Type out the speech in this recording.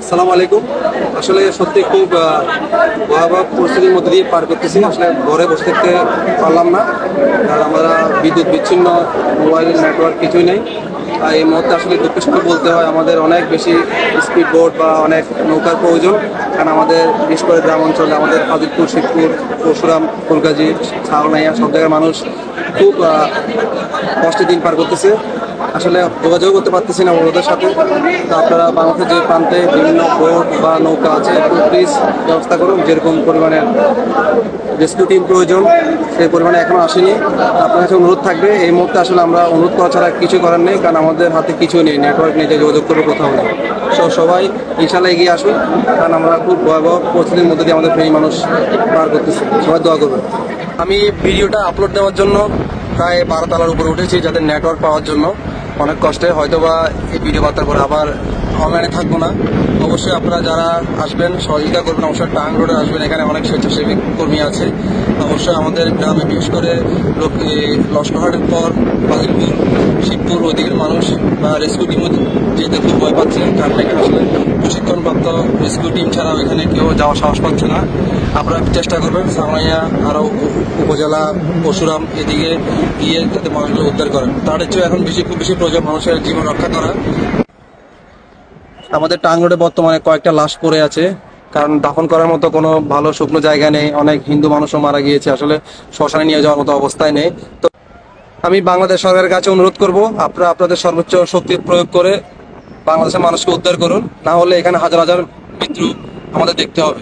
আসসালামু আলাইকুম। আসলে সত্যি খুব ভয়াবহ পরিস্থিতির মধ্যে দিয়ে পার করতেছি। আসলে ঘরে বসে থাকতে পারলাম না, কারণ আমরা বিদ্যুৎ বিচ্ছিন্ন, মোবাইল নেটওয়ার্ক কিছুই নেই। আর এই মুহূর্তে আসলে দুঃখের সাথে বলতে হয় আমাদের অনেক বেশি স্পিড বোট বা অনেক নৌকার প্রয়োজন, কারণ আমাদের বিশেষ করে গ্রাম অঞ্চলে আমাদের হাজিরপুর, শিবপুর, পরশুরাম, ফুলগাজী, ছাগলনাইয়া সব জায়গার মানুষ খুব কষ্টে দিন পার করতেছে। আসলে যোগাযোগ করতে পারতেছি না ওদের সাথে। তো আপনারা বাংলাদেশের যে প্রান্তে বিভিন্ন বোট বা নৌকা আছে একটু প্লিজ ব্যবস্থা করুন। যেরকম পরিমাণে রেস্কিউ টিম প্রয়োজন সেই পরিমাণে এখনও আসেনি। আপনার কাছে অনুরোধ থাকবে, এই মুহূর্তে আসলে আমরা অনুরোধ করা ছাড়া কিছু করার নেই, কারণ আমাদের হাতে কিছুই নেই, নেটওয়ার্ক নেই যে যোগাযোগ করবো কোথাও নেই। সবাই ইনশাল্লাহ এগিয়ে আসুন, কারণ আমরা খুব ভয়াবহ পরিস্থিতির মধ্যে দিয়ে আমাদের ফেরি মানুষ পার করতেছি। সবাই দোয়া করবেন। আমি ভিডিওটা আপলোড দেওয়ার জন্য প্রায় 12 তলার উপরে উঠেছি, যাতে নেটওয়ার্ক পাওয়ার জন্য। অনেক কষ্টে হয়তোবা এই ভিডিও বার্তার পরে আবার অনলাইনে থাকবো না। অবশ্যই আপনারা যারা আসবেন সহযোগিতা করবেন, অবশ্যই টাং রোডে আসবেন, এখানে অনেক স্বেচ্ছাসেবী কর্মী আছে। অবশ্যই আমাদের গ্রামে বিশেষ করে লস্করহাটের পর বাজিরপুর, শিবপুর ওইদিকের মানুষ বা রেস্কিউ টিমও যেতে খুব ভয় পাচ্ছে, কারণ এখানে আসলে প্রশিক্ষণপ্রাপ্ত রেস্কিউ টিম ছাড়াও এখানে কেউ যাওয়ার সাহস পাচ্ছে না। আপনারা চেষ্টা করবেন সামনাইয়া আরও উপজেলা, পরশুরাম এদিকে গিয়ে যাতে মানুষগুলো উদ্ধার করেন। তার চেয়ে এখন খুব বেশি প্রয়োজন মানুষের জীবন রক্ষা করা। আমাদের টাং রোডে বর্তমানে কয়েকটা লাশ পড়ে আছে, কারণ দাফন করার মতো কোনো ভালো শুকনো জায়গা নেই। অনেক হিন্দু মানুষও মারা গিয়েছে, আসলে শ্মশানে নিয়ে যাওয়ার মতো অবস্থায় নেই। তো আমি বাংলাদেশ সরকারের কাছে অনুরোধ করব, আপনারা আপনাদের সর্বোচ্চ শক্তি প্রয়োগ করে বাংলাদেশের মানুষকে উদ্ধার করুন, না হলে এখানে হাজার হাজার মৃত্যু আমাদের দেখতে হবে।